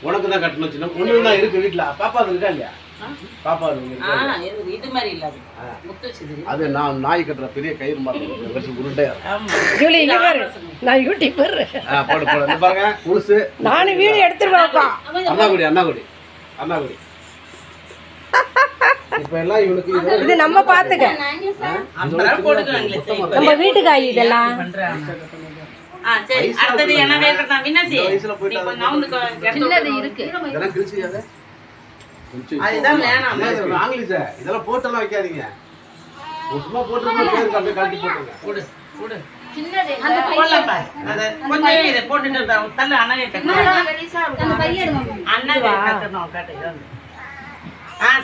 உனக்கு தான் கட்டணும் சின்ன ஒண்ணு தான் இருக்கு வீட்டுல. பாப்பா இருக்கா இல்லையா? பாப்பா இது மாதிரி இல்ல அது நான் நாய் கட்டுற பெரிய கயிறு மாதிரி வச்சு உருண்டையா. நான் யூடியூபர். போடு போடு இந்த பாருங்க புதுசு. நானு வீடியோ எடுத்துருவேன்ப்பா. அண்ணாகுடி அண்ணாகுடி அண்ணாகுடி. இப்ப எல்லாம் இவனுக்கு இது நம்ம பாத்துக்க. நம்ம வீட்டு காய் இதெல்லாம். சரி அடுத்து என்ன வேறடா வினசி நீ கொஞ்சம் நவுந்து சின்னது இருக்கு இதெல்லாம் கிழிச்சியாத அதுதான் வேணாம் ஆங்கிலீஷ் இதெல்லாம் போட்டெல்லாம் வைக்காதீங்க சும்மா போட்டுருந்தா பேருக்கு அப்படியே கழட்டி போட்டுருங்க போடு போடு சின்னது அந்த போடலாம் பாரு அத கொஞ்சம் இத போட்டுட்டு தள்ள அண்ணாவே கட்டணும் அந்த பைய எடுங்க அண்ணாவே கட்டணும் காட்டு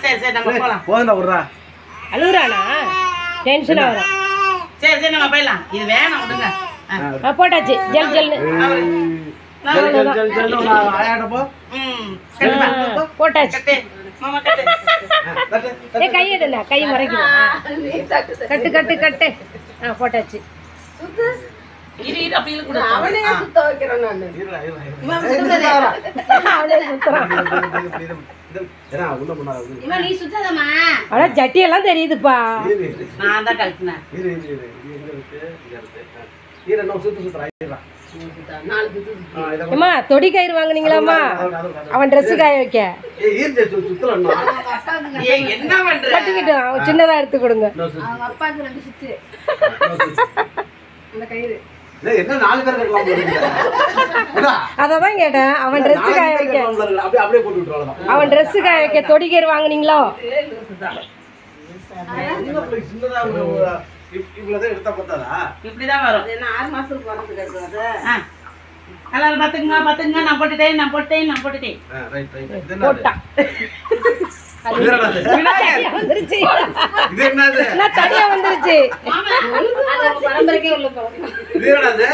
சரி சரி நம்ம போலாம் போடா விடுறா அழுறானா டென்ஷன் ஆவற சரி சரி நம்ம போலாம் இது வேணாம் விடுங்க போட்டாச்சு ஜல் ஜல் ஜல் ஜல் ஜல் நான் ஆயாட போ போட்டாச்சு மாமா கட்டு ஏ கை எடுடா கை மறைக்குது கட்டு கட்டு கட்டு போட்டாச்சு இரு இரு அப்படியே கூட அவனே சுத்த வைக்கறேன் நான் இருடா இருடா அவனே சுத்துறான் ஏனா உள்ள பண்ணாத இவன் நீ சுத்ததமா அட ஜட்டி எல்லாம் தெரியுதுப்பா நான் தான் கழட்டினேன் இரு இரு இரு இங்க இருக்கு இரு நான் சுத்துறா இருடா நாலு சுத்து அம்மா தொடி கயிறு வாங்குனீங்களாம்மா அவன் Dress காய வைக்க ஏய் ஈர்ஜே சுத்துறா ஏய் என்ன பண்ற கட்டிக்கிட்டு அவன் சின்னதா எடுத்து கொடுங்க அவங்க அப்பாக்கு ரெண்டு சுத்து அந்த கயிறு டேய் என்ன நாலு பேர் கட்டலாம் போறீங்க அததான் கேட்டேன் அவன் Dress காய வைக்க அப்படியே அப்படியே போட்டு விட்டுறலாம் அவன் Dress காய வைக்க தொடி கயிறு வாங்குனீங்களோ சின்னதா இவ்வளவுதான் எடுத்தா பத்தாதா இப்படிதான் வரும் என்ன 6 மாசத்துக்கு வரதுக்கு அது எல்லாரும் பாத்துங்க நான் போட்டுட்டேன் ரைட் ரைட் போட்டா வந்துருச்சு இது என்னது நான் தனியா வந்துருச்சு பரம்பரைக்கே உள்ள போகுது இது என்னது